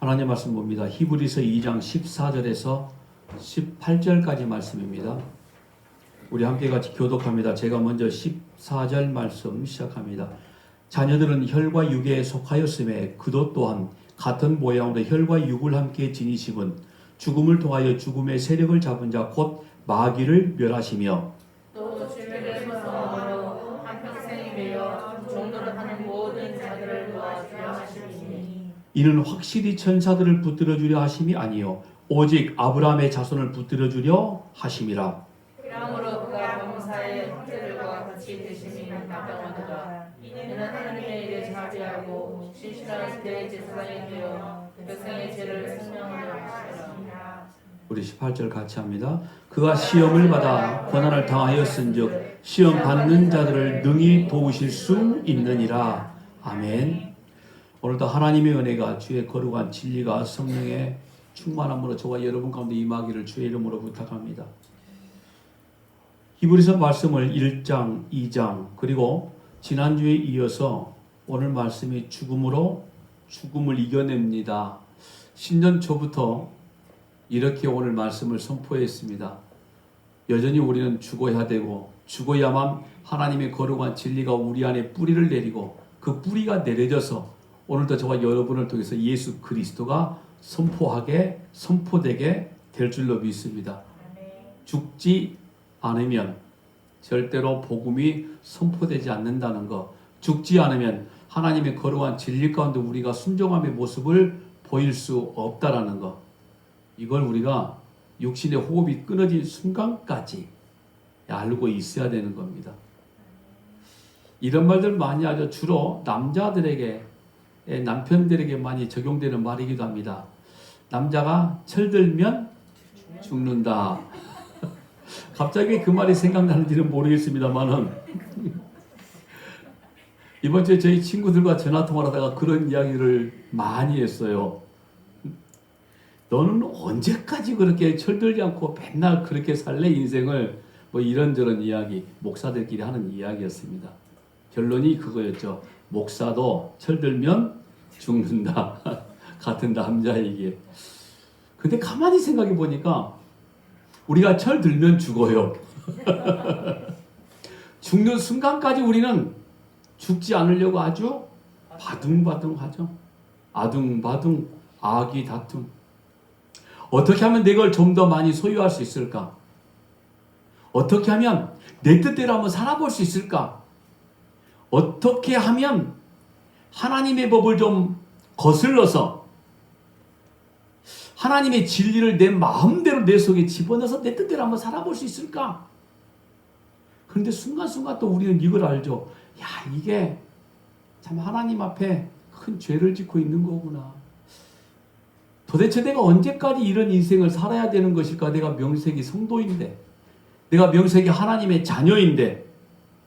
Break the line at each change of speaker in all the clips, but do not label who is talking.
하나님 말씀 봅니다. 히브리서 2장 14절에서 18절까지 말씀입니다. 우리 함께 같이 교독합니다. 제가 먼저 14절 말씀 시작합니다. 자녀들은 혈과 육에 속하였음에 그도 또한 같은 모양으로 혈과 육을 함께 지니심은 죽음을 통하여 죽음의 세력을 잡은 자 곧 마귀를 멸하시며
또 주님의 소망으로 한평생이 매여 종노릇 하는 모든 자들을 도와주려 하시니
이는 확실히 천사들을 붙들어 주려 하심이 아니요 오직 아브라함의 자손을 붙들어 주려 하심이라.
그러므로 그가 범사의 형제들과 같이 되심이 마땅하도다. 이는 하나님의 일에 자비하고 신실한 대제사장이 되어 백성의 죄를 생명하려 하시라.
우리 18절 같이 합니다. 그가 시험을 받아 고난을 당하였은즉 시험 받는 자들을 능히 도우실 수 있느니라. 아멘. 오늘도 하나님의 은혜가 주의 거룩한 진리가 성령의 충만함으로 저와 여러분 가운데 임하기를 주의 이름으로 부탁합니다. 히브리서 말씀을 1장, 2장 그리고 지난주에 이어서 오늘 말씀이 죽음을 이겨냅니다. 신년 초부터 이렇게 오늘 말씀을 선포했습니다. 여전히 우리는 죽어야 되고 죽어야만 하나님의 거룩한 진리가 우리 안에 뿌리를 내리고 그 뿌리가 내려져서 오늘도 저와 여러분을 통해서 예수 그리스도가 선포되게 될 줄로 믿습니다. 죽지 않으면 절대로 복음이 선포되지 않는다는 것, 죽지 않으면 하나님의 거룩한 진리 가운데 우리가 순종함의 모습을 보일 수 없다라는 것, 이걸 우리가 육신의 호흡이 끊어진 순간까지 알고 있어야 되는 겁니다. 이런 말들 많이 하죠. 주로 남자들에게, 남편들에게 많이 적용되는 말이기도 합니다. 남자가 철들면 죽는다. 갑자기 그 말이 생각나는지는 모르겠습니다만은 이번 주에 저희 친구들과 전화통화를 하다가 그런 이야기를 많이 했어요. 너는 언제까지 그렇게 철들지 않고 맨날 그렇게 살래 인생을, 뭐 이런저런 이야기, 목사들끼리 하는 이야기였습니다. 결론이 그거였죠. 목사도 철들면 죽는다. 같은 남자에게. 근데 가만히 생각해 보니까 우리가 철들면 죽어요. 죽는 순간까지 우리는 죽지 않으려고 아주 바둥바둥하죠. 아둥바둥, 아기다툼. 어떻게 하면 내 걸 좀 더 많이 소유할 수 있을까? 어떻게 하면 내 뜻대로 한번 살아볼 수 있을까? 어떻게 하면 하나님의 법을 좀 거슬러서 하나님의 진리를 내 마음대로 내 속에 집어넣어서 내 뜻대로 한번 살아볼 수 있을까? 그런데 순간순간 또 우리는 이걸 알죠. 야, 이게 참 하나님 앞에 큰 죄를 짓고 있는 거구나. 도대체 내가 언제까지 이런 인생을 살아야 되는 것일까? 내가 명색이 성도인데, 내가 명색이 하나님의 자녀인데,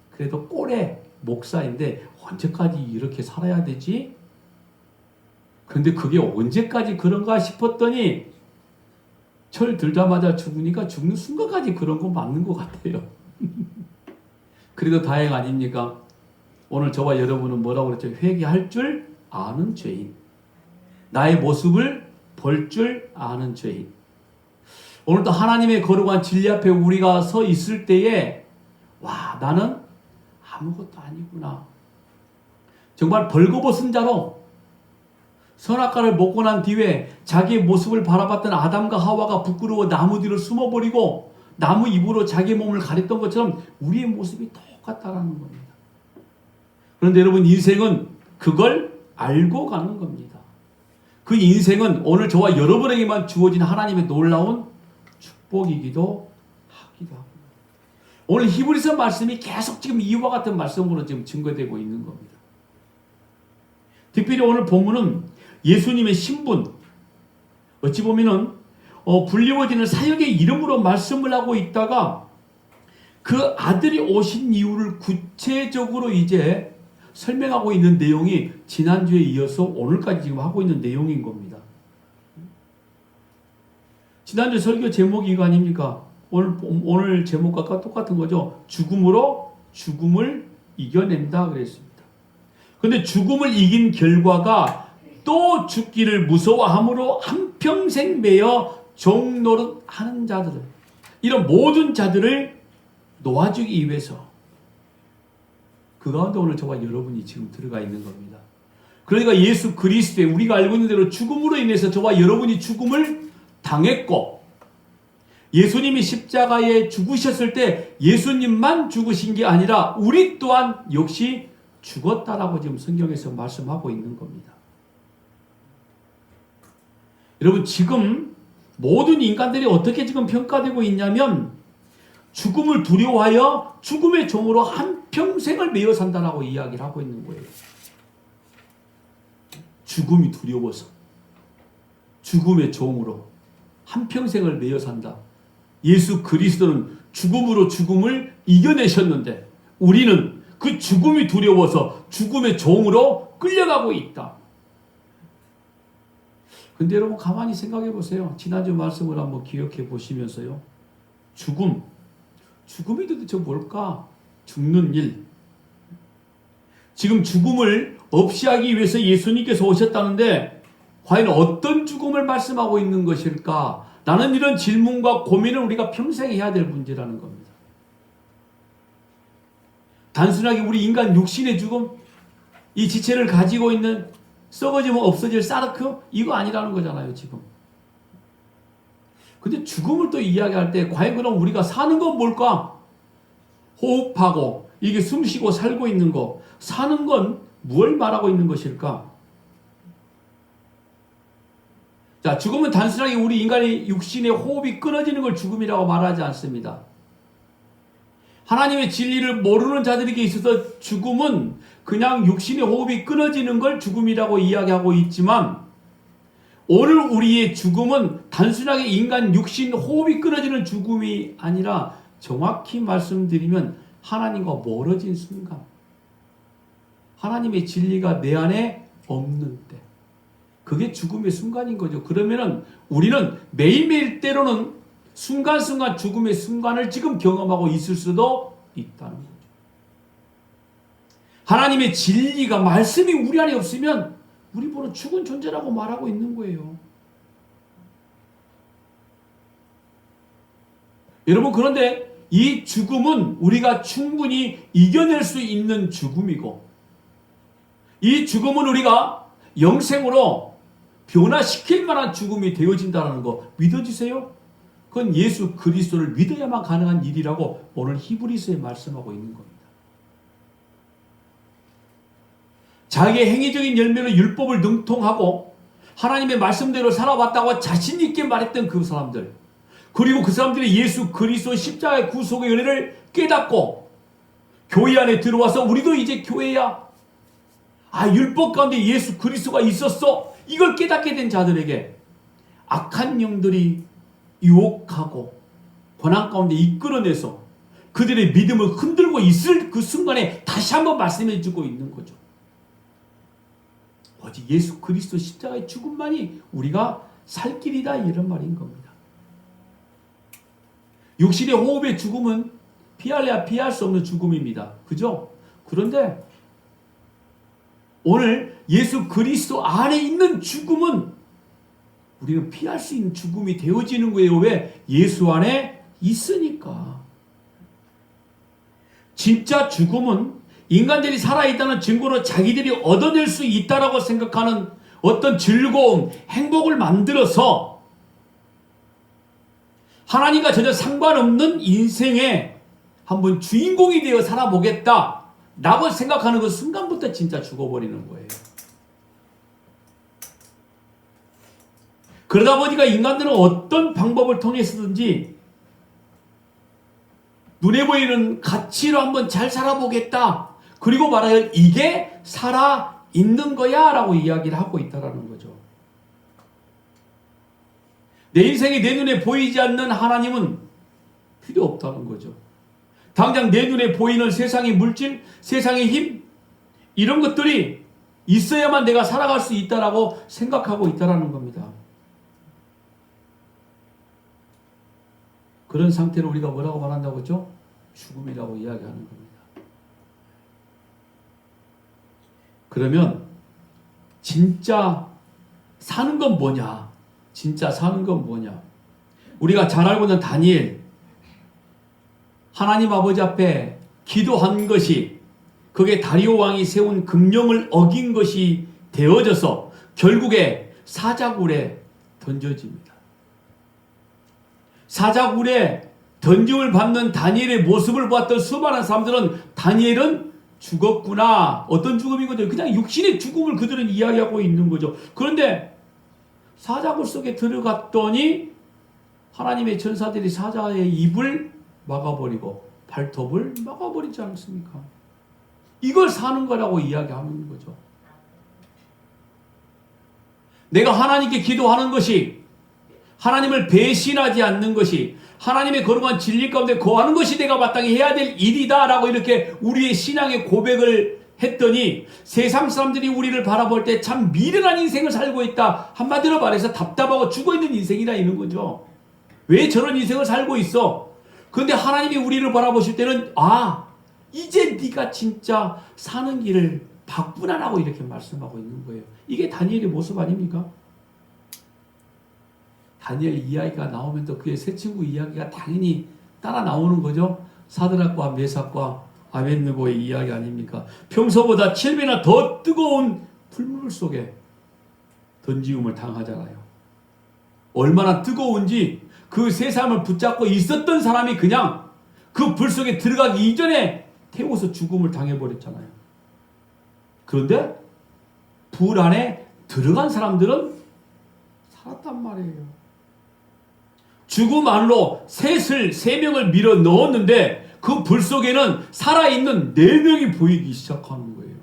그래도 꼴의 목사인데 언제까지 이렇게 살아야 되지? 그런데 그게 언제까지 그런가 싶었더니 철 들자마자 죽으니까 죽는 순간까지 그런 거 맞는 것 같아요. 그래도 다행 아닙니까? 오늘 저와 여러분은 뭐라고 그랬죠? 회개할 줄 아는 죄인. 나의 모습을 볼 줄 아는 죄인. 오늘도 하나님의 거룩한 진리 앞에 우리가 서 있을 때에 와, 나는 아무것도 아니구나. 정말 벌거벗은 자로 선악과를 먹고 난 뒤에 자기의 모습을 바라봤던 아담과 하와가 부끄러워 나무 뒤로 숨어버리고 나무 잎으로 자기의 몸을 가렸던 것처럼 우리의 모습이 똑같다라는 겁니다. 그런데 여러분, 인생은 그걸 알고 가는 겁니다. 그 인생은 오늘 저와 여러분에게만 주어진 하나님의 놀라운 축복이기도 하기도 합니다. 오늘 히브리서 말씀이 계속 지금 이와 같은 말씀으로 지금 증거되고 있는 겁니다. 특별히 오늘 본문은 예수님의 신분, 어찌 보면은 불리워지는 사역의 이름으로 말씀을 하고 있다가 그 아들이 오신 이유를 구체적으로 이제 설명하고 있는 내용이 지난주에 이어서 오늘까지 지금 하고 있는 내용인 겁니다. 지난주 설교 제목이 이거 아닙니까? 오늘 제목과 똑같은 거죠. 죽음으로 죽음을 이겨낸다 그랬습니다. 그런데 죽음을 이긴 결과가 또 죽기를 무서워함으로 한평생 매여 종노릇하는 자들을, 이런 모든 자들을 놓아주기 위해서 그 가운데 오늘 저와 여러분이 지금 들어가 있는 겁니다. 그러니까 예수 그리스도의 우리가 알고 있는 대로 죽음으로 인해서 저와 여러분이 죽음을 당했고, 예수님이 십자가에 죽으셨을 때 예수님만 죽으신 게 아니라 우리 또한 역시 죽었다라고 지금 성경에서 말씀하고 있는 겁니다. 여러분, 지금 모든 인간들이 어떻게 지금 평가되고 있냐면 죽음을 두려워하여 죽음의 종으로 한평생을 매여 산다라고 이야기를 하고 있는 거예요. 죽음이 두려워서 죽음의 종으로 한평생을 매여 산다. 예수 그리스도는 죽음으로 죽음을 이겨내셨는데 우리는 그 죽음이 두려워서 죽음의 종으로 끌려가고 있다. 근데 여러분 가만히 생각해 보세요. 지난주 말씀을 한번 기억해 보시면서요. 죽음이 도대체 뭘까? 죽는 일. 지금 죽음을 없이 하기 위해서 예수님께서 오셨다는데 과연 어떤 죽음을 말씀하고 있는 것일까? 나는 이런 질문과 고민을 우리가 평생 해야 될 문제라는 겁니다. 단순하게 우리 인간 육신의 죽음, 이 지체를 가지고 있는 썩어지면 없어질 사르크? 이거 아니라는 거잖아요, 지금. 근데 죽음을 또 이야기할 때 과연 그럼 우리가 사는 건 뭘까? 호흡하고 이게 숨쉬고 살고 있는 거, 사는 건 뭘 말하고 있는 것일까? 자, 죽음은 단순하게 우리 인간의 육신의 호흡이 끊어지는 걸 죽음이라고 말하지 않습니다. 하나님의 진리를 모르는 자들에게 있어서 죽음은 그냥 육신의 호흡이 끊어지는 걸 죽음이라고 이야기하고 있지만, 오늘 우리의 죽음은 단순하게 인간 육신 호흡이 끊어지는 죽음이 아니라 정확히 말씀드리면 하나님과 멀어진 순간, 하나님의 진리가 내 안에 없는 때, 그게 죽음의 순간인 거죠. 그러면은 우리는 매일매일 때로는 순간순간 죽음의 순간을 지금 경험하고 있을 수도 있다는 거죠. 하나님의 진리가, 말씀이 우리 안에 없으면 우리 보는 죽은 존재라고 말하고 있는 거예요. 여러분, 그런데 이 죽음은 우리가 충분히 이겨낼 수 있는 죽음이고, 이 죽음은 우리가 영생으로 변화시킬 만한 죽음이 되어진다는 거 믿어지세요? 그건 예수 그리스도를 믿어야만 가능한 일이라고 오늘 히브리서에 말씀하고 있는 겁니다. 자기의 행위적인 열매로 율법을 능통하고 하나님의 말씀대로 살아왔다고 자신 있게 말했던 그 사람들, 그리고 그 사람들이 예수 그리스도 십자가의 구속의 은혜를 깨닫고 교회 안에 들어와서 우리도 이제 교회야, 율법 가운데 예수 그리스도가 있었어, 이걸 깨닫게 된 자들에게 악한 영들이 유혹하고 고난 가운데 이끌어내서 그들의 믿음을 흔들고 있을 그 순간에 다시 한번 말씀해 주고 있는 거죠. 오직 예수 그리스도 십자가의 죽음만이 우리가 살 길이다, 이런 말인 겁니다. 육신의 호흡의 죽음은 피할래야 피할 수 없는 죽음입니다. 그죠? 그런데 오늘 예수 그리스도 안에 있는 죽음은 우리는 피할 수 있는 죽음이 되어지는 거예요. 왜? 예수 안에 있으니까. 진짜 죽음은 인간들이 살아있다는 증거로 자기들이 얻어낼 수 있다라고 생각하는 어떤 즐거움, 행복을 만들어서 하나님과 전혀 상관없는 인생에 한번 주인공이 되어 살아보겠다 라고 생각하는 그 순간부터 진짜 죽어버리는 거예요. 그러다 보니까 인간들은 어떤 방법을 통해서든지 눈에 보이는 가치로 한번 잘 살아보겠다, 그리고 말하여 이게 살아있는 거야 라고 이야기를 하고 있다는 거죠. 내 인생이 내 눈에 보이지 않는 하나님은 필요 없다는 거죠. 당장 내 눈에 보이는 세상의 물질, 세상의 힘, 이런 것들이 있어야만 내가 살아갈 수 있다라고 생각하고 있다는 겁니다. 그런 상태를 우리가 뭐라고 말한다고 하죠? 죽음이라고 이야기하는 겁니다. 그러면 진짜 사는 건 뭐냐? 진짜 사는 건 뭐냐? 우리가 잘 알고 있는 다니엘, 하나님 아버지 앞에 기도한 것이 그게 다리오 왕이 세운 금령을 어긴 것이 되어져서 결국에 사자굴에 던져집니다. 사자굴에 던짐을 받는 다니엘의 모습을 보았던 수많은 사람들은 다니엘은 죽었구나. 어떤 죽음인 거죠? 그냥 육신의 죽음을 그들은 이야기하고 있는 거죠. 그런데 사자굴 속에 들어갔더니 하나님의 천사들이 사자의 입을 막아버리고 발톱을 막아버리지 않습니까? 이걸 사는 거라고 이야기하는 거죠. 내가 하나님께 기도하는 것이, 하나님을 배신하지 않는 것이, 하나님의 거룩한 진리 가운데 거하는 것이 내가 마땅히 해야 될 일이다라고 이렇게 우리의 신앙의 고백을 했더니 세상 사람들이 우리를 바라볼 때 참 미련한 인생을 살고 있다. 한마디로 말해서 답답하고 죽어있는 인생이라 이런 거죠. 왜 저런 인생을 살고 있어? 그런데 하나님이 우리를 바라보실 때는 이제 네가 진짜 사는 길을 봤구나라고 이렇게 말씀하고 있는 거예요. 이게 다니엘의 모습 아닙니까? 다니엘 이야기가 나오면 또 그의 세 친구 이야기가 당연히 따라 나오는 거죠. 사드락과 메삭과 아벳느고의 이야기 아닙니까? 평소보다 7배나 더 뜨거운 풀물 속에 던지움을 당하잖아요. 얼마나 뜨거운지 그 세 사람을 붙잡고 있었던 사람이 그냥 그 불 속에 들어가기 이전에 태워서 죽음을 당해버렸잖아요. 그런데 불 안에 들어간 사람들은 살았단 말이에요. 죽음 안으로 세 명을 밀어 넣었는데 그 불 속에는 살아있는 4명이 보이기 시작하는 거예요.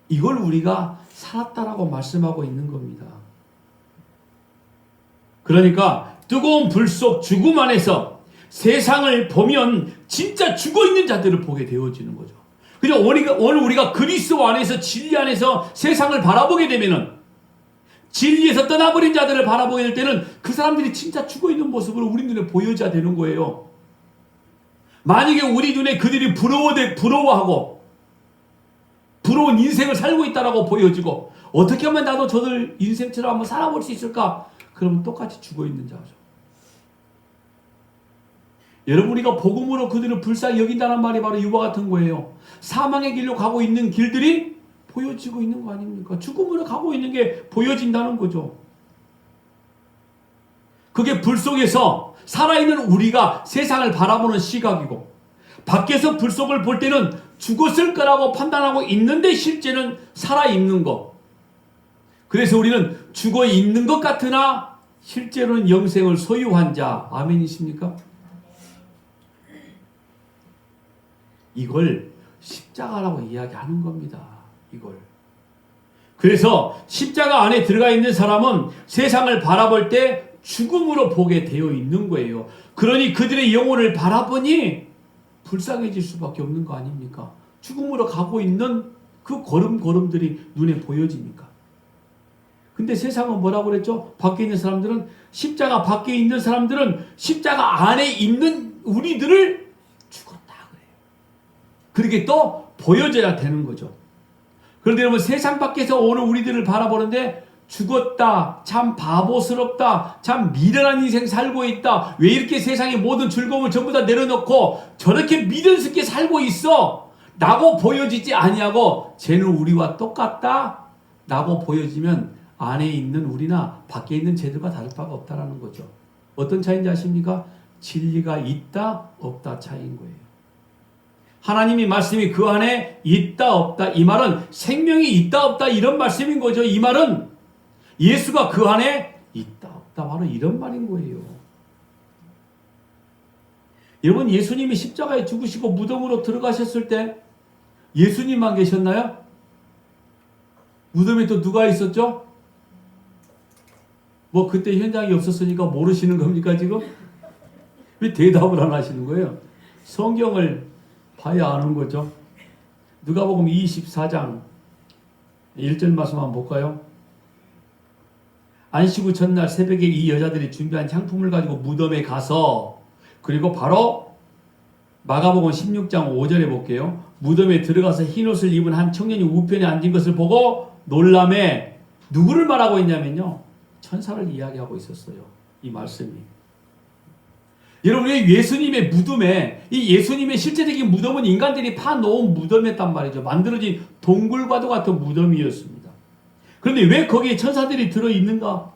이걸 우리가 살았다라고 말씀하고 있는 겁니다. 그러니까 뜨거운 불 속 죽음 안에서 세상을 보면 진짜 죽어있는 자들을 보게 되어지는 거죠. 그냥 오늘 우리가 그리스도 안에서 진리 안에서 세상을 바라보게 되면은 진리에서 떠나버린 자들을 바라보게 될 때는 그 사람들이 진짜 죽어있는 모습으로 우리 눈에 보여져야 되는 거예요. 만약에 우리 눈에 그들이 부러워하고 부러운 인생을 살고 있다라고 보여지고 어떻게 하면 나도 저들 인생처럼 한번 살아볼 수 있을까? 그러면 똑같이 죽어있는 자죠. 여러분, 우리가 복음으로 그들을 불쌍히 여긴다는 말이 바로 이와 같은 거예요. 사망의 길로 가고 있는 길들이 보여지고 있는 거 아닙니까? 죽음으로 가고 있는 게 보여진다는 거죠. 그게 불 속에서 살아있는 우리가 세상을 바라보는 시각이고, 밖에서 불 속을 볼 때는 죽었을 거라고 판단하고 있는데 실제는 살아있는 것. 그래서 우리는 죽어 있는 것 같으나 실제로는 영생을 소유한 자. 아멘이십니까? 이걸 십자가라고 이야기하는 겁니다. 이걸. 그래서 십자가 안에 들어가 있는 사람은 세상을 바라볼 때 죽음으로 보게 되어 있는 거예요. 그러니 그들의 영혼을 바라보니 불쌍해질 수밖에 없는 거 아닙니까? 죽음으로 가고 있는 그 걸음들이 눈에 보여집니까? 근데 세상은 뭐라고 그랬죠? 밖에 있는 사람들은, 십자가 밖에 있는 사람들은 십자가 안에 있는 우리들을 죽었다 그래요. 그렇게 또 보여져야 되는 거죠. 그런데 여러분, 세상 밖에서 오는 우리들을 바라보는데 죽었다, 참 바보스럽다, 참 미련한 인생 살고 있다, 왜 이렇게 세상의 모든 즐거움을 전부 다 내려놓고 저렇게 미련스럽게 살고 있어 라고 보여지지 아니하고 쟤는 우리와 똑같다 라고 보여지면 안에 있는 우리나 밖에 있는 쟤들과 다를 바가 없다라는 거죠. 어떤 차이인지 아십니까? 진리가 있다 없다 차이인 거예요. 하나님이 말씀이 그 안에 있다 없다, 이 말은 생명이 있다 없다 이런 말씀인 거죠. 이 말은 예수가 그 안에 있다 없다 바로 이런 말인 거예요. 여러분, 예수님이 십자가에 죽으시고 무덤으로 들어가셨을 때 예수님만 계셨나요? 무덤에 또 누가 있었죠? 뭐 그때 현장이 없었으니까 모르시는 겁니까 지금? 왜 대답을 안 하시는 거예요? 성경을 봐야 아는 거죠. 누가복음 24장 1절 말씀 한번 볼까요? 안식 후 첫날 새벽에 이 여자들이 준비한 향품을 가지고 무덤에 가서, 그리고 바로 마가복음 16장 5절에 볼게요. 무덤에 들어가서 흰옷을 입은 한 청년이 우편에 앉은 것을 보고 놀라매 누구를 말하고 있냐면요. 천사를 이야기하고 있었어요. 이 말씀이. 여러분, 예수님의 무덤에, 이 예수님의 실제적인 무덤은 인간들이 파놓은 무덤이었단 말이죠. 만들어진 동굴과도 같은 무덤이었습니다. 그런데 왜 거기에 천사들이 들어있는가?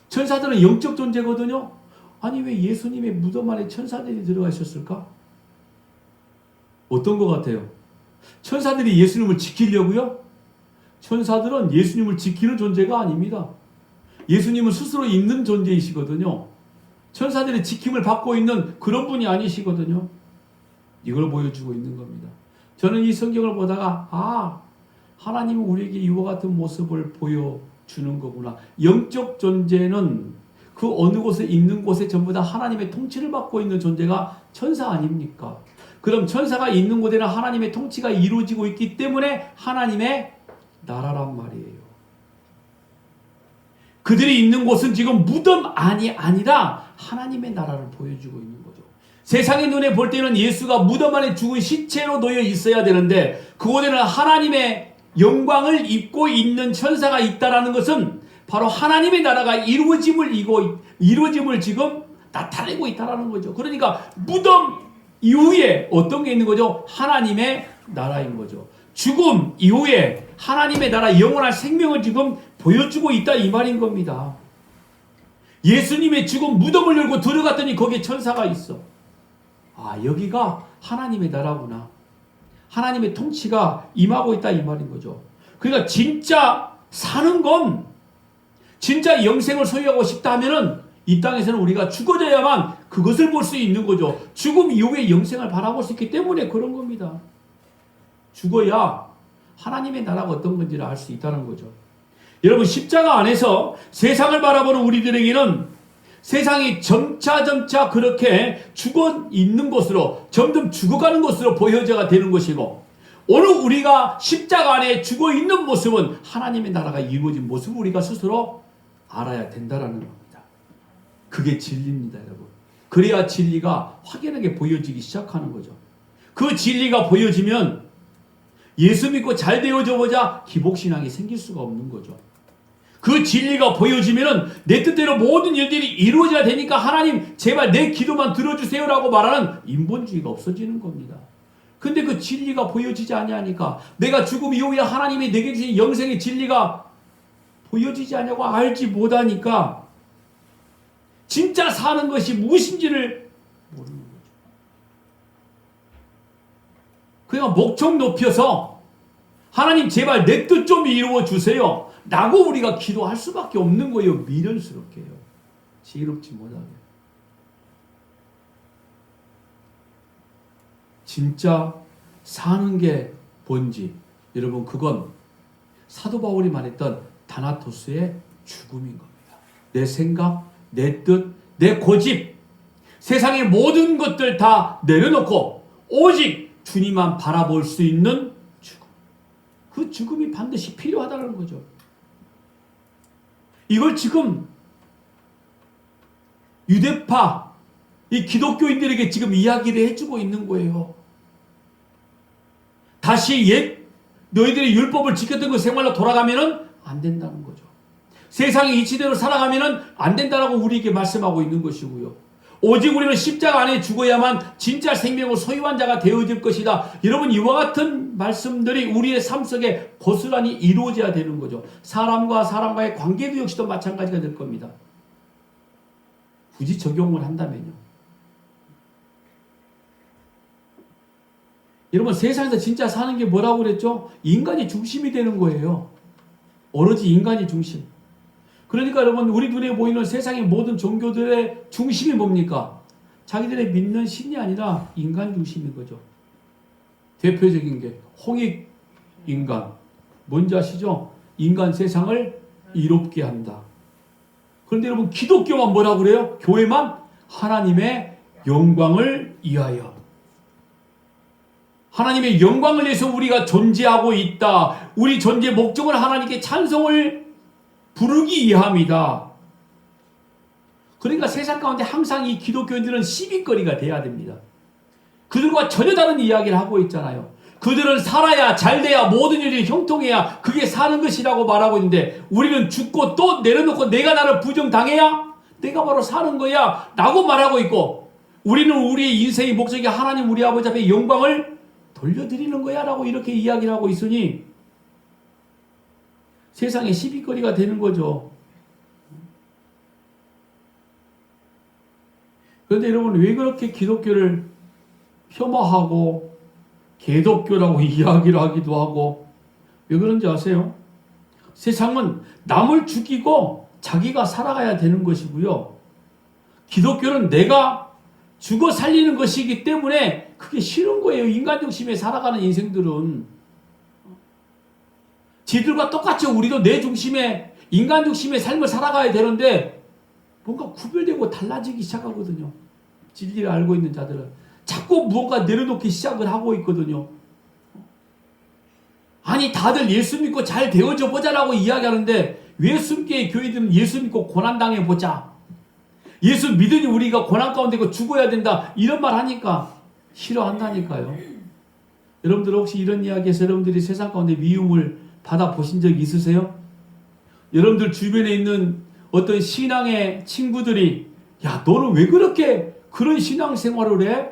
천사들은 영적 존재거든요. 아니, 왜 예수님의 무덤 안에 천사들이 들어가 있었을까? 어떤 것 같아요? 천사들이 예수님을 지키려고요? 천사들은 예수님을 지키는 존재가 아닙니다. 예수님은 스스로 있는 존재이시거든요. 천사들의 지킴을 받고 있는 그런 분이 아니시거든요. 이걸 보여주고 있는 겁니다. 저는 이 성경을 보다가 하나님은 우리에게 이와 같은 모습을 보여주는 거구나. 영적 존재는 그 어느 곳에 있는 곳에 전부 다 하나님의 통치를 받고 있는 존재가 천사 아닙니까? 그럼 천사가 있는 곳에는 하나님의 통치가 이루어지고 있기 때문에 하나님의 나라란 말이에요. 그들이 있는 곳은 지금 무덤 안이 아니라 하나님의 나라를 보여주고 있는 거죠. 세상의 눈에 볼 때는 예수가 무덤 안에 죽은 시체로 놓여 있어야 되는데 그곳에는 하나님의 영광을 입고 있는 천사가 있다라는 것은 바로 하나님의 나라가 이루어짐을 지금 나타내고 있다라는 거죠. 그러니까 무덤 이후에 어떤 게 있는 거죠? 하나님의 나라인 거죠. 죽음 이후에 하나님의 나라 영원한 생명을 지금 보여주고 있다 이 말인 겁니다. 예수님의 죽음 무덤을 열고 들어갔더니 거기에 천사가 있어. 여기가 하나님의 나라구나. 하나님의 통치가 임하고 있다 이 말인 거죠. 그러니까 진짜 사는 건 진짜 영생을 소유하고 싶다 하면은 이 땅에서는 우리가 죽어져야만 그것을 볼 수 있는 거죠. 죽음 이후에 영생을 바라볼 수 있기 때문에 그런 겁니다. 죽어야 하나님의 나라가 어떤 건지를 알 수 있다는 거죠. 여러분, 십자가 안에서 세상을 바라보는 우리들에게는 세상이 점차 그렇게 죽어 있는 것으로 점점 죽어가는 것으로 보여져가 되는 것이고, 오늘 우리가 십자가 안에 죽어 있는 모습은 하나님의 나라가 이루어진 모습을 우리가 스스로 알아야 된다라는 겁니다. 그게 진리입니다, 여러분. 그래야 진리가 확연하게 보여지기 시작하는 거죠. 그 진리가 보여지면 예수 믿고 잘 되어져 보자 기복신앙이 생길 수가 없는 거죠. 그 진리가 보여지면은 내 뜻대로 모든 일들이 이루어져야 되니까 하나님 제발 내 기도만 들어주세요라고 말하는 인본주의가 없어지는 겁니다. 근데 그 진리가 보여지지 아니하니까 내가 죽음 이후에 하나님이 내게 주신 영생의 진리가 보여지지 않냐고 알지 못하니까 진짜 사는 것이 무엇인지를 모르는 거죠. 그냥 목청 높여서 하나님 제발 내 뜻 좀 이루어 주세요 라고 우리가 기도할 수밖에 없는 거예요. 미련스럽게요. 지혜롭지 못하게. 진짜 사는 게 뭔지 여러분, 그건 사도 바울이 말했던 다나토스의 죽음인 겁니다. 내 생각, 내 뜻, 내 고집, 세상의 모든 것들 다 내려놓고 오직 주님만 바라볼 수 있는 죽음. 그 죽음이 반드시 필요하다는 거죠. 이걸 지금 유대파, 이 기독교인들에게 지금 이야기를 해주고 있는 거예요. 다시 너희들이 율법을 지켰던 그 생활로 돌아가면은 안 된다는 거죠. 세상이 이치대로 살아가면은 안 된다라고 우리에게 말씀하고 있는 것이고요. 오직 우리는 십자가 안에 죽어야만 진짜 생명을 소유한 자가 되어질 것이다. 여러분, 이와 같은 말씀들이 우리의 삶 속에 고스란히 이루어져야 되는 거죠. 사람과 사람과의 관계도 역시도 마찬가지가 될 겁니다. 굳이 적용을 한다면요. 여러분, 세상에서 진짜 사는 게 뭐라고 그랬죠? 인간이 중심이 되는 거예요. 오로지 인간이 중심. 그러니까 여러분, 우리 눈에 보이는 세상의 모든 종교들의 중심이 뭡니까? 자기들의 믿는 신이 아니라 인간 중심인 거죠. 대표적인 게 홍익인간. 뭔지 아시죠? 인간 세상을 이롭게 한다. 그런데 여러분, 기독교만 뭐라고 그래요? 교회만 하나님의 영광을 위하여. 하나님의 영광을 위해서 우리가 존재하고 있다. 우리 존재 목적을 하나님께 찬송을 부르기 위함이다. 그러니까 세상 가운데 항상 이 기독교인들은 시비거리가 돼야 됩니다. 그들과 전혀 다른 이야기를 하고 있잖아요. 그들은 살아야 잘돼야 모든 일이 형통해야 그게 사는 것이라고 말하고 있는데 우리는 죽고 또 내려놓고 내가 나를 부정당해야 내가 바로 사는 거야 라고 말하고 있고 우리는 우리의 인생의 목적이 하나님 우리 아버지 앞에 영광을 돌려드리는 거야 라고 이렇게 이야기를 하고 있으니 세상에 시비거리가 되는 거죠. 그런데 여러분 왜 그렇게 기독교를 폄하하고 개독교라고 이야기를 하기도 하고 왜 그런지 아세요? 세상은 남을 죽이고 자기가 살아가야 되는 것이고요. 기독교는 내가 죽어 살리는 것이기 때문에 그게 싫은 거예요. 인간 중심에 살아가는 인생들은. 지들과 똑같이 우리도 내 중심에 인간 중심의 삶을 살아가야 되는데 뭔가 구별되고 달라지기 시작하거든요. 진리를 알고 있는 자들은 자꾸 무언가 내려놓기 시작을 하고 있거든요. 아니 다들 예수 믿고 잘 되어져 보자라고 이야기하는데 왜 숨기의 교회들은 예수 믿고 고난당해 보자. 예수 믿으니 우리가 고난 가운데 죽어야 된다. 이런 말 하니까 싫어한다니까요. 여러분들 혹시 이런 이야기에서 여러분들이 세상 가운데 미움을 받아보신 적 있으세요? 여러분들 주변에 있는 어떤 신앙의 친구들이 야 너는 왜 그렇게 그런 신앙생활을 해?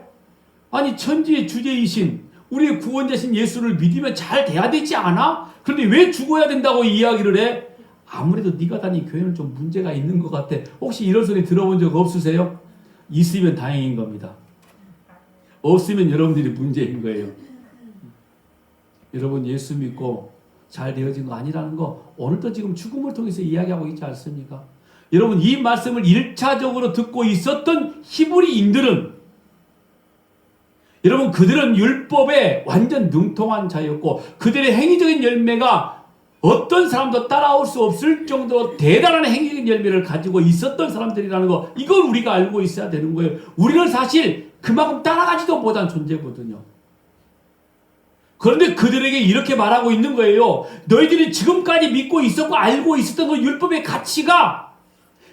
아니 천지의 주제이신 우리의 구원자신 예수를 믿으면 잘 돼야 되지 않아? 그런데 왜 죽어야 된다고 이야기를 해? 아무래도 네가 다닌 교회는 좀 문제가 있는 것 같아. 혹시 이런 소리 들어본 적 없으세요? 있으면 다행인 겁니다. 없으면 여러분들이 문제인 거예요. 여러분 예수 믿고 잘 되어진 거 아니라는 거 오늘도 지금 죽음을 통해서 이야기하고 있지 않습니까? 여러분 이 말씀을 1차적으로 듣고 있었던 히브리인들은 여러분 그들은 율법에 완전 능통한 자였고 그들의 행위적인 열매가 어떤 사람도 따라올 수 없을 정도로 대단한 행위적인 열매를 가지고 있었던 사람들이라는 거 이걸 우리가 알고 있어야 되는 거예요. 우리는 사실 그만큼 따라가지도 못한 존재거든요. 그런데 그들에게 이렇게 말하고 있는 거예요. 너희들이 지금까지 믿고 있었고 알고 있었던 그 율법의 가치가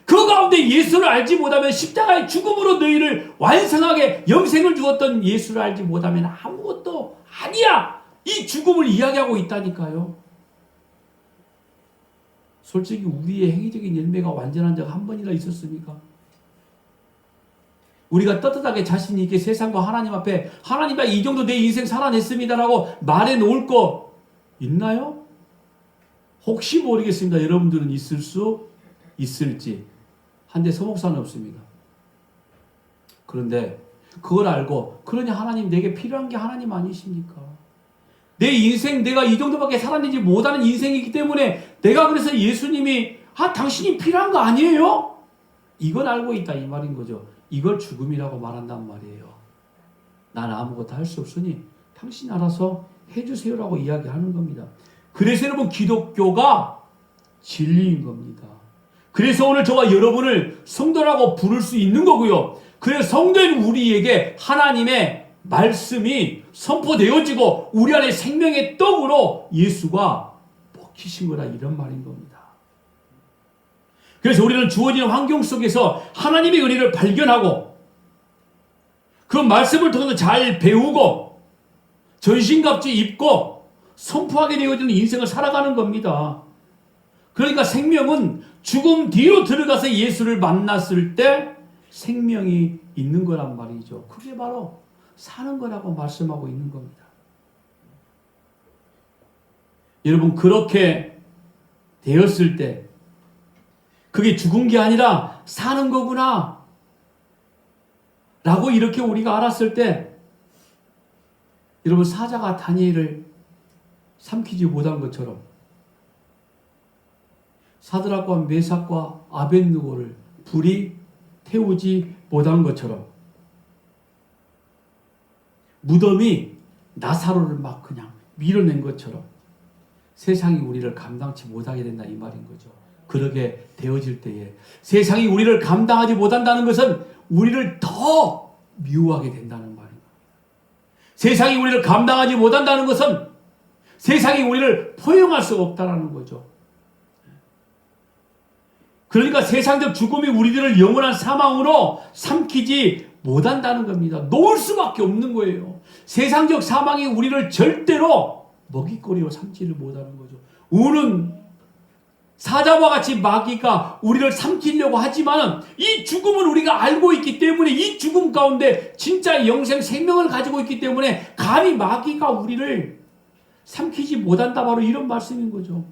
그 가운데 예수를 알지 못하면 십자가의 죽음으로 너희를 완성하게 영생을 주었던 예수를 알지 못하면 아무것도 아니야. 이 죽음을 이야기하고 있다니까요. 솔직히 우리의 행위적인 열매가 완전한 적 한 번이나 있었습니까? 우리가 떳떳하게 자신 있게 세상과 하나님 앞에 하나님 이 정도 내 인생 살아냈습니다라고 말해 놓을 거 있나요? 혹시 모르겠습니다. 여러분들은 있을 수 있을지. 한데 서목사는 없습니다. 그런데 그걸 알고 그러니 하나님 내게 필요한 게 하나님 아니십니까? 내 인생 내가 이 정도밖에 살아내지 못하는 인생이기 때문에 내가 그래서 예수님이 당신이 필요한 거 아니에요? 이걸 알고 있다 이 말인 거죠. 이걸 죽음이라고 말한단 말이에요. 난 아무것도 할 수 없으니 당신 알아서 해주세요라고 이야기하는 겁니다. 그래서 여러분 기독교가 진리인 겁니다. 그래서 오늘 저와 여러분을 성도라고 부를 수 있는 거고요. 그래서 성도인 우리에게 하나님의 말씀이 선포되어지고 우리 안에 생명의 떡으로 예수가 먹히신 거라 이런 말인 겁니다. 그래서 우리는 주어진 환경 속에서 하나님의 은혜를 발견하고 그 말씀을 통해서 잘 배우고 전신갑주 입고 선포하게 되어지는 인생을 살아가는 겁니다. 그러니까 생명은 죽음 뒤로 들어가서 예수를 만났을 때 생명이 있는 거란 말이죠. 그게 바로 사는 거라고 말씀하고 있는 겁니다. 여러분 그렇게 되었을 때 그게 죽은 게 아니라 사는 거구나 라고 이렇게 우리가 알았을 때 여러분 사자가 다니엘을 삼키지 못한 것처럼 사드락과 메삭과 아벳느고를 불이 태우지 못한 것처럼 무덤이 나사로를 막 그냥 밀어낸 것처럼 세상이 우리를 감당치 못하게 된다 이 말인 거죠. 그렇게 되어질 때에 세상이 우리를 감당하지 못한다는 것은 우리를 더 미워하게 된다는 말입니다. 세상이 우리를 감당하지 못한다는 것은 세상이 우리를 포용할 수 없다는 거죠. 그러니까 세상적 죽음이 우리들을 영원한 사망으로 삼키지 못한다는 겁니다. 놓을 수밖에 없는 거예요. 세상적 사망이 우리를 절대로 먹잇거리로 삼지를 못하는 거죠. 우는 사자와 같이 마귀가 우리를 삼키려고 하지만 이 죽음을 우리가 알고 있기 때문에 이 죽음 가운데 진짜 영생 생명을 가지고 있기 때문에 감히 마귀가 우리를 삼키지 못한다. 바로 이런 말씀인 거죠.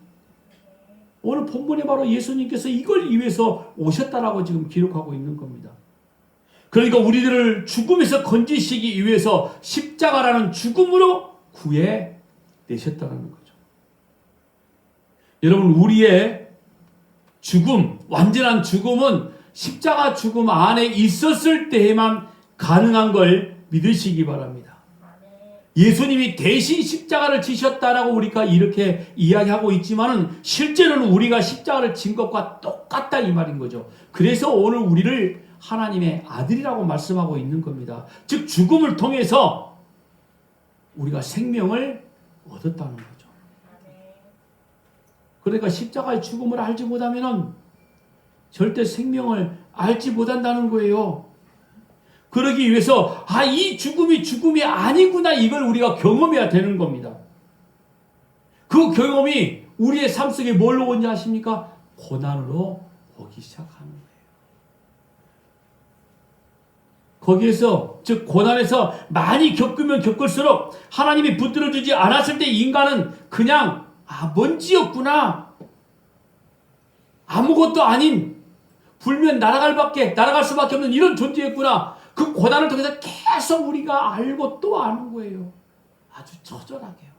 오늘 본문에 바로 예수님께서 이걸 위해서 오셨다라고 지금 기록하고 있는 겁니다. 그러니까 우리들을 죽음에서 건지시기 위해서 십자가라는 죽음으로 구해내셨다는 거죠. 여러분, 우리의 죽음, 완전한 죽음은 십자가 죽음 안에 있었을 때에만 가능한 걸 믿으시기 바랍니다. 예수님이 대신 십자가를 지셨다라고 우리가 이렇게 이야기하고 있지만은 실제로는 우리가 십자가를 진 것과 똑같다 이 말인 거죠. 그래서 오늘 우리를 하나님의 아들이라고 말씀하고 있는 겁니다. 즉 죽음을 통해서 우리가 생명을 얻었다는 거죠. 그러니까 십자가의 죽음을 알지 못하면 절대 생명을 알지 못한다는 거예요. 그러기 위해서 이 죽음이 죽음이 아니구나 이걸 우리가 경험해야 되는 겁니다. 그 경험이 우리의 삶 속에 뭘로 오냐 아십니까? 고난으로 오기 시작하는 거예요. 거기에서 즉 고난에서 많이 겪으면 겪을수록 하나님이 붙들어주지 않았을 때 인간은 그냥 먼지였구나. 아무것도 아닌 불면 날아갈 수밖에 없는 이런 존재였구나. 그 고난을 통해서 계속 우리가 알고 또 아는 거예요. 아주 처절하게요.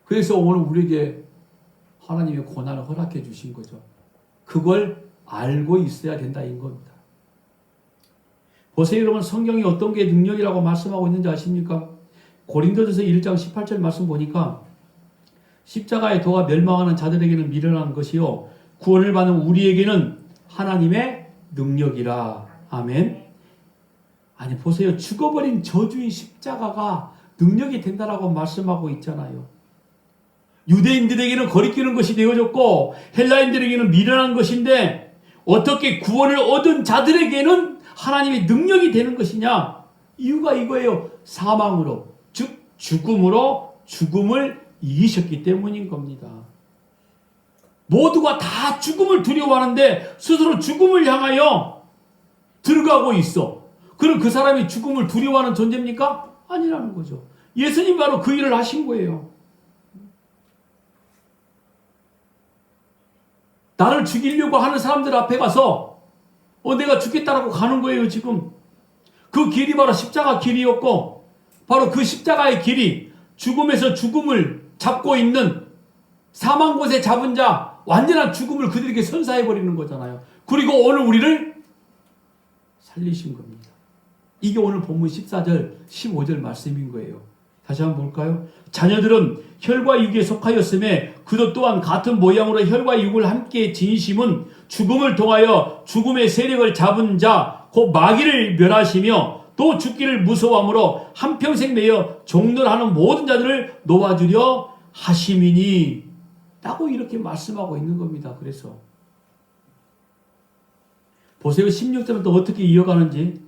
그래서 오늘 우리에게 하나님의 고난을 허락해 주신 거죠. 그걸 알고 있어야 된다 인 겁니다. 보세요 여러분, 성경이 어떤 게 능력이라고 말씀하고 있는지 아십니까? 고린도전서 1장 18절 말씀 보니까 십자가의 도가 멸망하는 자들에게는 미련한 것이요 구원을 받는 우리에게는 하나님의 능력이라. 아멘. 아니 보세요, 죽어버린 저주인 십자가가 능력이 된다라고 말씀하고 있잖아요. 유대인들에게는 거리끼는 것이 되어졌고 헬라인들에게는 미련한 것인데 어떻게 구원을 얻은 자들에게는 하나님의 능력이 되는 것이냐? 이유가 이거예요. 사망으로, 즉 죽음으로 죽음을 이기셨기 때문인 겁니다. 모두가 다 죽음을 두려워하는데 스스로 죽음을 향하여 들어가고 있어. 그럼 그 사람이 죽음을 두려워하는 존재입니까? 아니라는 거죠. 예수님 바로 그 일을 하신 거예요. 나를 죽이려고 하는 사람들 앞에 가서 내가 죽겠다라고 가는 거예요. 지금 그 길이 바로 십자가 길이었고 바로 그 십자가의 길이 죽음에서 죽음을 잡고 있는 사망 곳에 잡은 자 완전한 죽음을 그들에게 선사해버리는 거잖아요. 그리고 오늘 우리를 살리신 겁니다. 이게 오늘 본문 14절 15절 말씀인 거예요. 다시 한번 볼까요? 자녀들은 혈과 육에 속하였음에 그도 또한 같은 모양으로 혈과 육을 함께 지니심은 죽음을 통하여 죽음의 세력을 잡은 자 곧 마귀를 멸하시며 또 죽기를 무서워함으로 한평생 매여 종노하는 모든 자들을 놓아주려 하심이니 라고 이렇게 말씀하고 있는 겁니다. 그래서 보세요. 16절은 또 어떻게 이어가는지.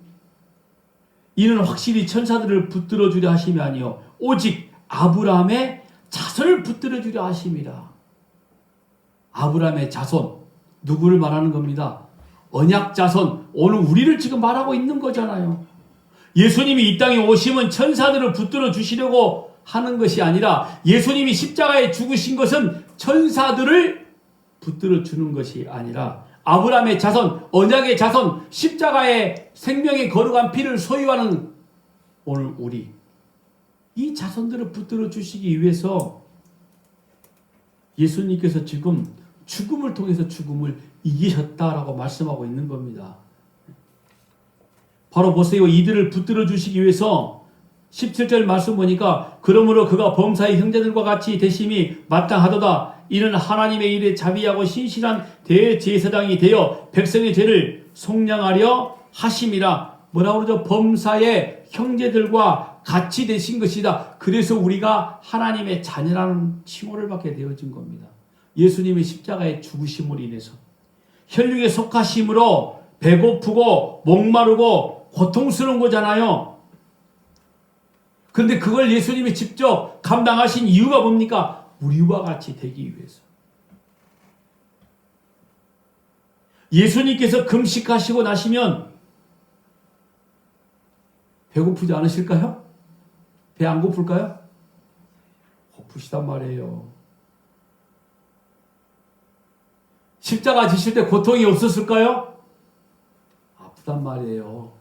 이는 확실히 천사들을 붙들어 주려 하심이 아니요 오직 아브라함의 자손을 붙들어 주려 하심이라. 아브라함의 자손 누구를 말하는 겁니다? 언약 자손, 오늘 우리를 지금 말하고 있는 거잖아요. 예수님이 이 땅에 오시면 천사들을 붙들어 주시려고 하는 것이 아니라 예수님이 십자가에 죽으신 것은 천사들을 붙들어 주는 것이 아니라 아브라함의 자손, 언약의 자손, 십자가의 생명의 거룩한 피를 소유하는 오늘 우리 이 자손들을 붙들어 주시기 위해서 예수님께서 지금 죽음을 통해서 죽음을 이기셨다라고 말씀하고 있는 겁니다. 바로 보세요. 이들을 붙들어 주시기 위해서 17절 말씀 보니까 그러므로 그가 범사의 형제들과 같이 되심이 마땅하도다. 이는 하나님의 일에 자비하고 신실한 대제사장이 되어 백성의 죄를 속량하려 하심이라. 뭐라고 그러죠? 범사의 형제들과 같이 되신 것이다. 그래서 우리가 하나님의 자녀라는 칭호를 받게 되어진 겁니다. 예수님의 십자가의 죽으심으로 인해서 혈육에 속하심으로 배고프고 목마르고 고통스러운 거잖아요. 그런데 그걸 예수님이 직접 감당하신 이유가 뭡니까? 우리와 같이 되기 위해서. 예수님께서 금식하시고 나시면 배고프지 않으실까요? 배 안 고플까요? 고프시단 말이에요. 십자가 지실 때 고통이 없었을까요? 아프단 말이에요.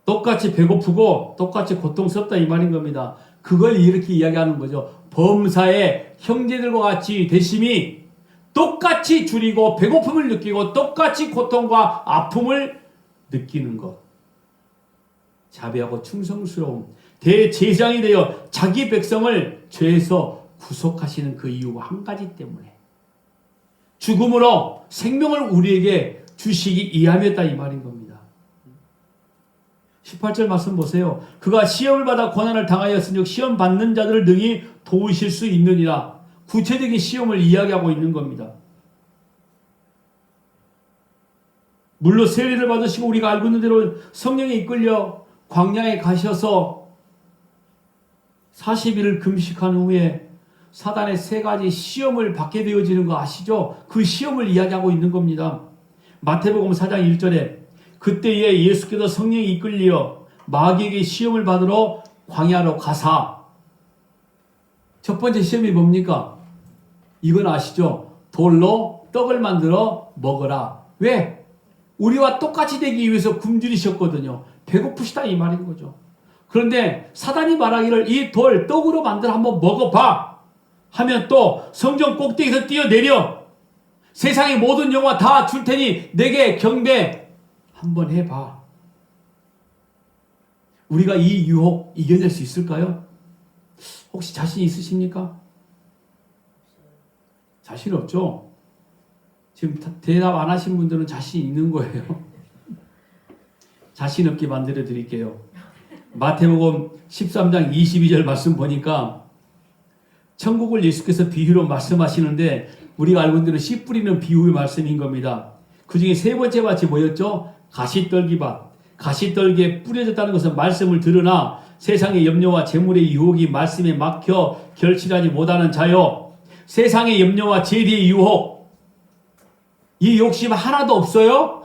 똑같이 배고프고 똑같이 고통스럽다 이 말인 겁니다. 그걸 이렇게 이야기하는 거죠. 범사의 형제들과 같이 되심이 똑같이 줄이고 배고픔을 느끼고 똑같이 고통과 아픔을 느끼는 것. 자비하고 충성스러움. 대제사장이 되어 자기 백성을 죄에서 구속하시는 그 이유가 한 가지 때문에. 죽음으로 생명을 우리에게 주시기 이함이었다 이 말인 겁니다. 18절 말씀 보세요. 그가 시험을 받아 고난을 당하였으니 시험 받는 자들을 능히 도우실 수 있느니라. 구체적인 시험을 이야기하고 있는 겁니다. 물로 세례를 받으시고 우리가 알고 있는 대로 성령에 이끌려 광야에 가셔서 40일을 금식한 후에 사단의 세 가지 시험을 받게 되어지는 거 아시죠? 그 시험을 이야기하고 있는 겁니다. 마태복음 4장 1절에 그때에 예수께서 성령에 이끌려 마귀에게 시험을 받으러 광야로 가사. 첫 번째 시험이 뭡니까? 이건 아시죠? 돌로 떡을 만들어 먹어라. 왜? 우리와 똑같이 되기 위해서 굶주리셨거든요. 배고프시다 이 말인 거죠. 그런데 사단이 말하기를 이 돌 떡으로 만들어 한번 먹어봐 하면 또 성전 꼭대기에서 뛰어내려 세상의 모든 영화 다 줄 테니 내게 경배 한번 해봐. 우리가 이 유혹 이겨낼 수 있을까요? 혹시 자신 있으십니까? 자신 없죠? 지금 대답 안 하신 분들은 자신 있는 거예요. 자신 없게 만들어 드릴게요. 마태복음 13장 22절 말씀 보니까 천국을 예수께서 비유로 말씀하시는데 우리가 알고 있는 대로 씨 뿌리는 비유의 말씀인 겁니다. 그 중에 세 번째 밭이 뭐였죠? 가시떨기밭. 가시떨기에 뿌려졌다는 것은 말씀을 들으나 세상의 염려와 재물의 유혹이 말씀에 막혀 결실하지 못하는 자요. 세상의 염려와 재리의 유혹. 이 욕심 하나도 없어요?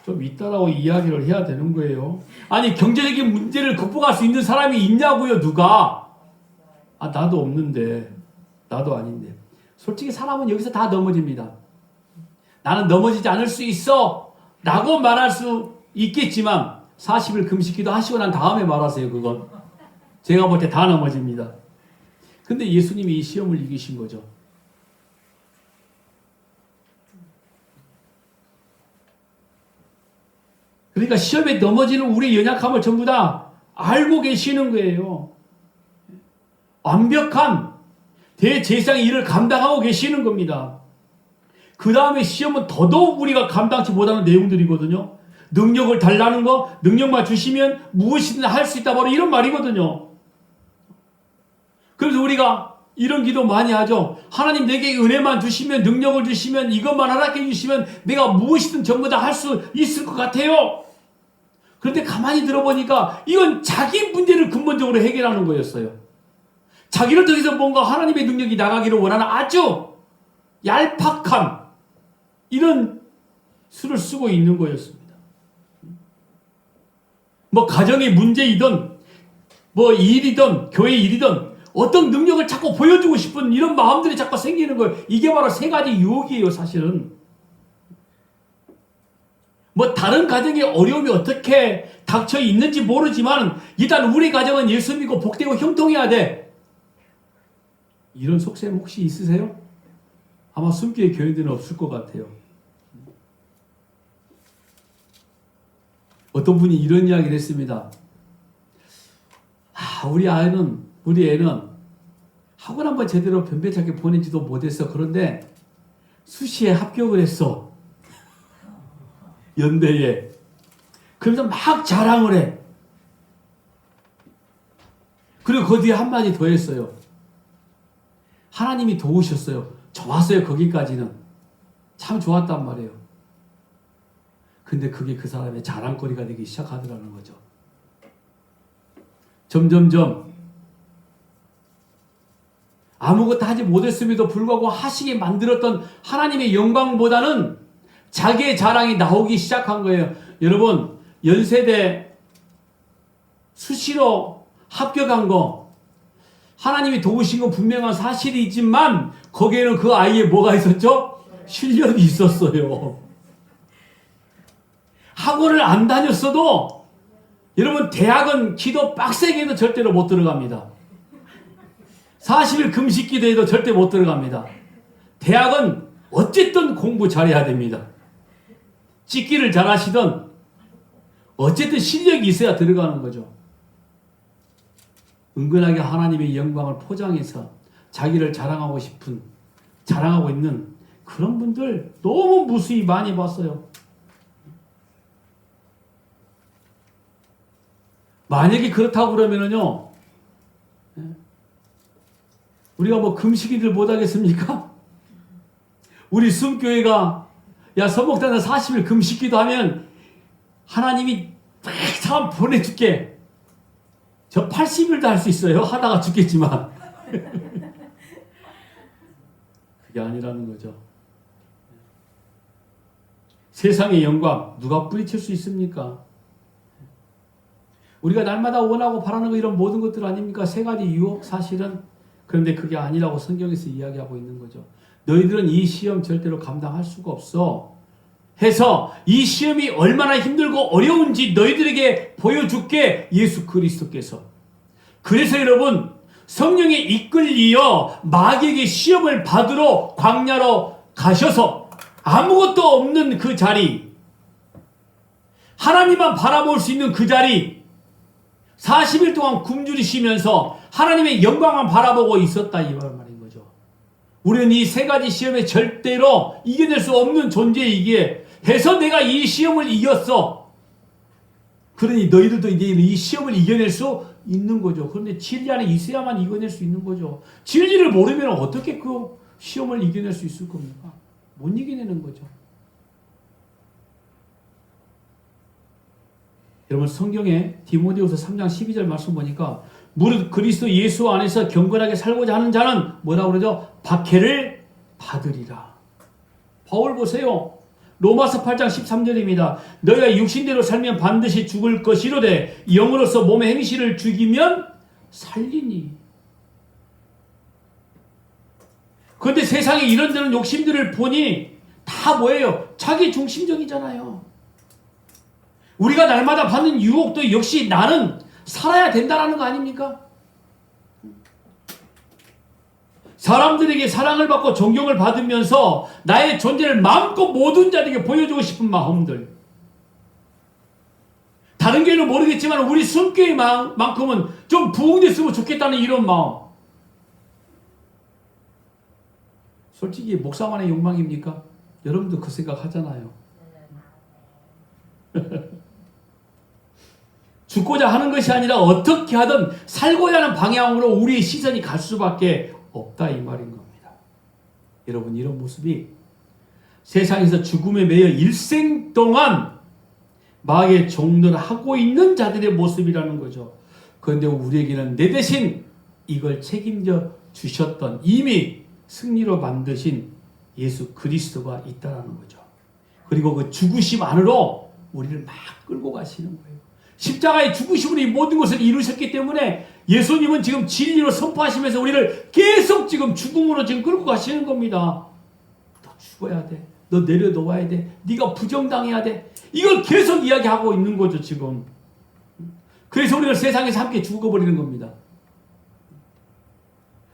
좀 있다라고 이야기를 해야 되는 거예요. 아니 경제적인 문제를 극복할 수 있는 사람이 있냐고요, 누가? 아, 나도 없는데. 나도 아닌데. 솔직히 사람은 여기서 다 넘어집니다. 나는 넘어지지 않을 수 있어 라고 말할 수 있겠지만 40일 금식기도 하시고 난 다음에 말하세요. 그건 제가 볼 때 다 넘어집니다. 근데 예수님이 이 시험을 이기신 거죠. 그러니까 시험에 넘어지는 우리의 연약함을 전부 다 알고 계시는 거예요. 완벽한 대제사장의 일을 감당하고 계시는 겁니다. 그 다음에 시험은 더더욱 우리가 감당치 못하는 내용들이거든요. 능력을 달라는 거, 능력만 주시면 무엇이든 할 수 있다. 바로 이런 말이거든요. 그래서 우리가 이런 기도 많이 하죠. 하나님 내게 은혜만 주시면, 능력을 주시면, 이것만 허락해 주시면 내가 무엇이든 전부 다 할 수 있을 것 같아요. 그런데 가만히 들어보니까 이건 자기 문제를 근본적으로 해결하는 거였어요. 자기를 통해서 뭔가 하나님의 능력이 나가기를 원하는 아주 얄팍한 이런 수를 쓰고 있는 거였습니다. 뭐 가정의 문제이든 뭐 일이든 교회 일이든 어떤 능력을 자꾸 보여주고 싶은 이런 마음들이 자꾸 생기는 거예요. 이게 바로 세 가지 유혹이에요, 사실은. 뭐 다른 가정의 어려움이 어떻게 닥쳐 있는지 모르지만 일단 우리 가정은 예수 믿고 복되고 형통해야 돼. 이런 속셈 혹시 있으세요? 아마 숨기의 교인들은 없을 것 같아요. 어떤 분이 이런 이야기를 했습니다. 우리 애는 학원 한번 제대로 변배차게 보내지도 못했어. 그런데 수시에 합격을 했어. 연대에. 그러면서 막 자랑을 해. 그리고 그 뒤에 한마디 더 했어요. 하나님이 도우셨어요. 좋았어요. 거기까지는. 참 좋았단 말이에요. 근데 그게 그 사람의 자랑거리가 되기 시작하더라는 거죠. 점점점 아무것도 하지 못했음에도 불구하고 하시게 만들었던 하나님의 영광보다는 자기의 자랑이 나오기 시작한 거예요. 여러분, 연세대 수시로 합격한 거 하나님이 도우신 건 분명한 사실이지만 거기에는 그 아이에 뭐가 있었죠? 실력이 있었어요. 학원을 안 다녔어도 여러분 대학은 기도 빡세게 해도 절대로 못 들어갑니다. 40일 금식 기도해도 절대 못 들어갑니다. 대학은 어쨌든 공부 잘해야 됩니다. 찍기를 잘하시던 어쨌든 실력이 있어야 들어가는 거죠. 은근하게 하나님의 영광을 포장해서 자기를 자랑하고 있는 그런 분들 너무 무수히 많이 봤어요. 만약에 그렇다고 그러면은요, 우리가 뭐 금식이들 못하겠습니까? 우리 숨교회가 야 서목단에 40일 금식기도 하면 하나님이 참 보내줄게. 저 80일도 할 수 있어요. 하다가 죽겠지만. 그게 아니라는 거죠. 세상의 영광 누가 뿌리칠 수 있습니까? 우리가 날마다 원하고 바라는 거 이런 모든 것들 아닙니까? 세 가지 유혹 사실은. 그런데 그게 아니라고 성경에서 이야기하고 있는 거죠. 너희들은 이 시험 절대로 감당할 수가 없어. 해서 이 시험이 얼마나 힘들고 어려운지 너희들에게 보여줄게. 예수 그리스도께서. 그래서 여러분 성령에 이끌리어 마귀에게 시험을 받으러 광야로 가셔서 아무것도 없는 그 자리, 하나님만 바라볼 수 있는 그 자리 40일 동안 굶주리 쉬면서 하나님의 영광만 바라보고 있었다 이 말인 거죠. 우리는 이 세 가지 시험에 절대로 이겨낼 수 없는 존재이기에 해서 내가 이 시험을 이겼어. 그러니 너희들도 이제 이 시험을 이겨낼 수 있는 거죠. 그런데 진리 안에 있어야만 이겨낼 수 있는 거죠. 진리를 모르면 어떻게 그 시험을 이겨낼 수 있을 겁니까? 못 이겨내는 거죠. 여러분 성경에 디모데후서 3장 12절 말씀 보니까 무릇 그리스도 예수 안에서 경건하게 살고자 하는 자는 뭐라고 그러죠? 박해를 받으리라. 바울 보세요. 로마서 8장 13절입니다. 너희가 육신대로 살면 반드시 죽을 것이로되 영으로서 몸의 행실을 죽이면 살리니. 그런데 세상에 이런 데는 욕심들을 보니 다 뭐예요? 자기 중심적이잖아요. 우리가 날마다 받는 유혹도 역시 나는 살아야 된다는 거 아닙니까? 사람들에게 사랑을 받고 존경을 받으면서 나의 존재를 마음껏 모든 자들에게 보여주고 싶은 마음들. 다른 교회는 모르겠지만 우리 숨교회만큼은 좀 부흥됐으면 좋겠다는 이런 마음. 솔직히 목사만의 욕망입니까? 여러분도 그 생각 하잖아요. 죽고자 하는 것이 아니라 어떻게 하든 살고자 하는 방향으로 우리의 시선이 갈 수밖에 없다 이 말인 겁니다. 여러분 이런 모습이 세상에서 죽음에 매여 일생 동안 마귀의 종노를 하고 있는 자들의 모습이라는 거죠. 그런데 우리에게는 내 대신 이걸 책임져 주셨던 이미 승리로 만드신 예수 그리스도가 있다는 거죠. 그리고 그 죽으심 안으로 우리를 막 끌고 가시는 거예요. 십자가의 죽으심으로 이 모든 것을 이루셨기 때문에 예수님은 지금 진리로 선포하시면서 우리를 계속 지금 죽음으로 지금 끌고 가시는 겁니다. 너 죽어야 돼. 너 내려놓아야 돼. 네가 부정당해야 돼. 이걸 계속 이야기하고 있는 거죠 지금. 그래서 우리가 세상에서 함께 죽어버리는 겁니다.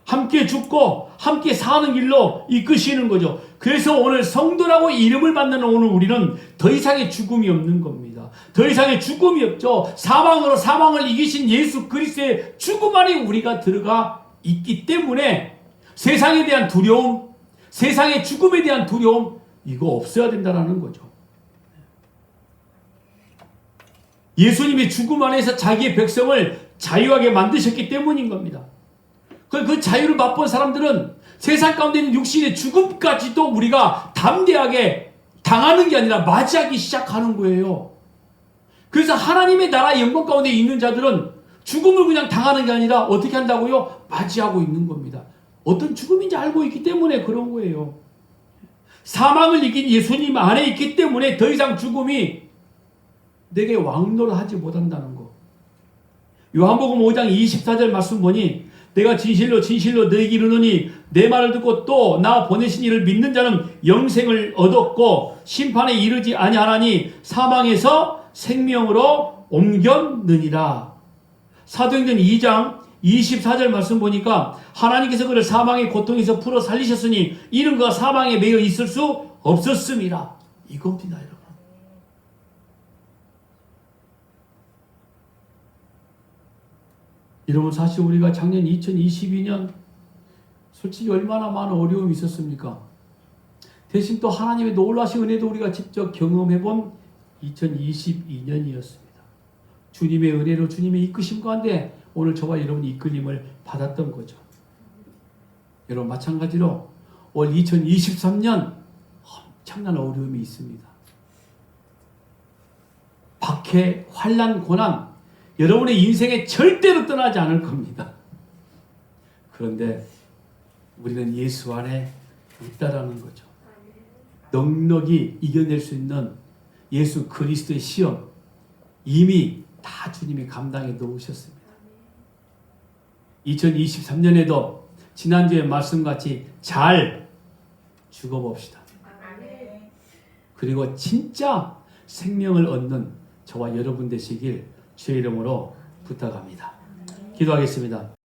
함께 죽고 함께 사는 길로 이끄시는 거죠. 그래서 오늘 성도라고 이름을 받는 오늘 우리는 더 이상의 죽음이 없는 겁니다. 더 이상의 죽음이 없죠. 사망으로 사망을 이기신 예수 그리스도의 죽음 안에 우리가 들어가 있기 때문에 세상에 대한 두려움, 세상의 죽음에 대한 두려움 이거 없어야 된다는 거죠. 예수님이 죽음 안에서 자기의 백성을 자유하게 만드셨기 때문인 겁니다. 그 자유를 맛본 사람들은 세상 가운데 있는 육신의 죽음까지도 우리가 담대하게 당하는 게 아니라 맞이하기 시작하는 거예요. 그래서 하나님의 나라 영광 가운데 있는 자들은 죽음을 그냥 당하는 게 아니라 어떻게 한다고요? 맞이하고 있는 겁니다. 어떤 죽음인지 알고 있기 때문에 그런 거예요. 사망을 이긴 예수님 안에 있기 때문에 더 이상 죽음이 내게 왕노릇하지 못한다는 거. 요한복음 5장 24절 말씀 보니 내가 진실로 진실로 너희에게 이르노니 내 말을 듣고 또 나 보내신 이를 믿는 자는 영생을 얻었고 심판에 이르지 아니하나니 사망에서 생명으로 옮겼느니라. 사도행전 2장 24절 말씀 보니까 하나님께서 그를 사망의 고통에서 풀어 살리셨으니 이는 그가 사망에 매여 있을 수 없었음이라. 이겁니다, 여러분. 여러분, 사실 우리가 작년 2022년 솔직히 얼마나 많은 어려움이 있었습니까? 대신 또 하나님의 놀라신 은혜도 우리가 직접 경험해본 2022년이었습니다. 주님의 은혜로 주님의 이끄심 가운데 오늘 저와 여러분이 이끌림을 받았던 거죠. 여러분, 마찬가지로 올 2023년 엄청난 어려움이 있습니다. 박해, 환난, 고난 여러분의 인생에 절대로 떠나지 않을 겁니다. 그런데 우리는 예수 안에 있다라는 거죠. 넉넉히 이겨낼 수 있는 예수 그리스도의 시험 이미 다 주님이 감당해 놓으셨습니다. 2023년에도 지난주의 말씀같이 잘 죽어봅시다. 그리고 진짜 생명을 얻는 저와 여러분 되시길 주의 이름으로 부탁합니다. 기도하겠습니다.